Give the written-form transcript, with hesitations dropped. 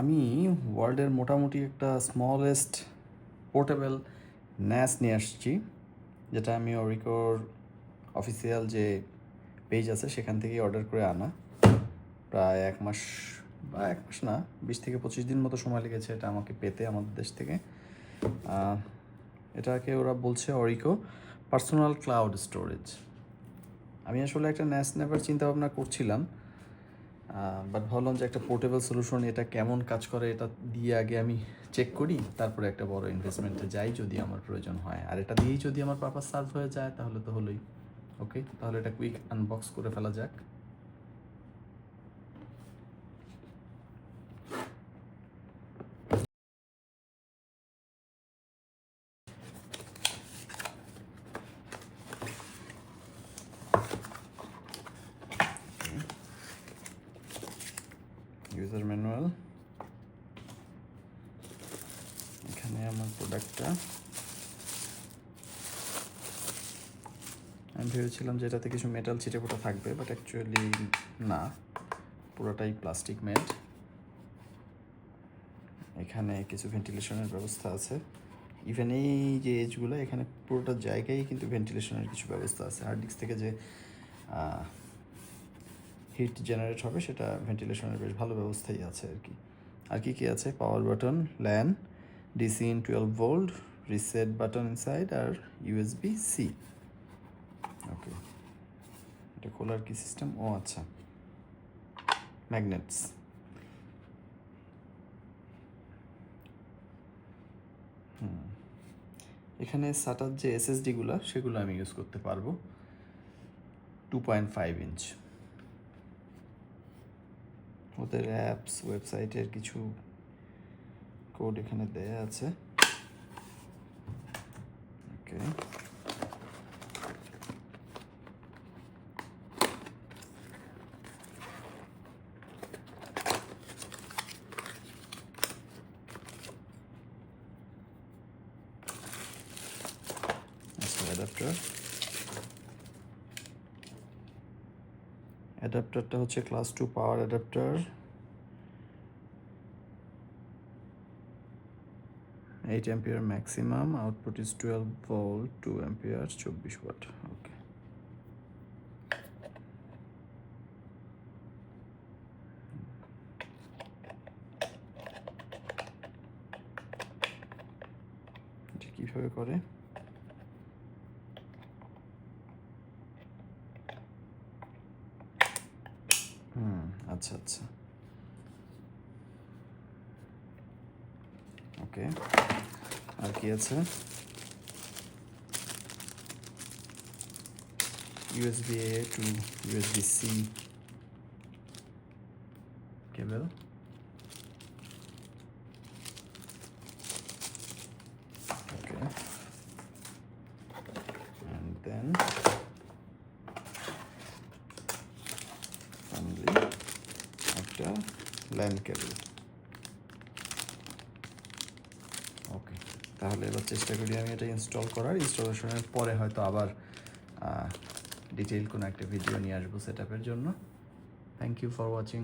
আমি ওয়ার্ল্ডের মোটামুটি একটা স্মলেস্ট পোর্টেবল ন্যাস নিয়ে আসছি, যেটা আমি অরিকোর অফিসিয়াল যে পেজ আছে সেখান থেকেই অর্ডার করে আনা। প্রায় 1 মাস বা 1 মাস না, 20 থেকে 25 দিন মতো সময় লেগেছে এটা আমাকে পেতে আমাদের দেশ থেকে। এটাকে ওরা বলছে অরিকো পার্সোনাল ক্লাউড স্টোরেজ। আমি আসলে একটা ন্যাস নেবার চিন্তা ভাবনা করছিলাম, বাট ভাবলাম যে একটা পোর্টেবল সলিউশন এটা কেমন কাজ করে এটা দিয়ে আগে আমি চেক করি, তারপরে একটা বড় ইনভেস্টমেন্টে যাই যদি আমার প্রয়োজন হয়। আর এটা দিয়েই যদি আমার পারপাস সার্ভ হয়ে যায় তাহলে তো হলোই। ওকে, তাহলে এটা কুইক আনবক্স করে ফেলা যাক। ইউজার ম্যানুয়াল, এখানে আমার প্রোডাক্টটা। আমি ভেবেছিলাম যে এটাতে কিছু মেটাল ছিটেফোঁটা থাকবে, বাট অ্যাকচুয়ালি না, পুরোটাই প্লাস্টিক মেড। এখানে কিছু ভেন্টিলেশনের ব্যবস্থা আছে। ইভেন এই যে এজগুলো, এখানে পুরোটা জায়গায় কিন্তু ভেন্টিলেশনের কিছু ব্যবস্থা আছে। হার্ড ডিস্ক থেকে যে হিট জেনারেট হবে সেটা ভেন্টিলেশনের বেশ ভালো ব্যবস্থাই আছে আর কি। আর কি কী আছে? Power button, LAN, DC in 12 volt, reset button inside, আর ইউএসবি সি। ওকে, এটা খোলার কি সিস্টেম? ও আচ্ছা, ম্যাগনেটস। এখানে সাটার যে এসএসডিগুলো সেগুলো আমি ইউজ করতে পারবো। 2.5 ইঞ্চ। ওদের অ্যাপস ওয়েবসাইটের কিছু কোড এখানে দেয়া আছে। ওকে, অ্যাডাপ্টারটা হচ্ছে class 2 power adapter. 8 ampere maximum, output is 12 volt, 2 ampere, 24 watt. Okay, এটা কীভাবে করে? আচ্ছা আচ্ছা, ওকে। আর কি আছে? USB A to USB C cable. Okay, and then finally একটা ল্যান কেবল। ওকে, তাহলে এবার চেষ্টা করি আমি এটা ইনস্টল করার। ইনস্টলেশনের পরে হয়তো আবার ডিটেইল কোনো একটা ভিডিও নিয়ে আসবো সেটআপের জন্য। Thank you for watching.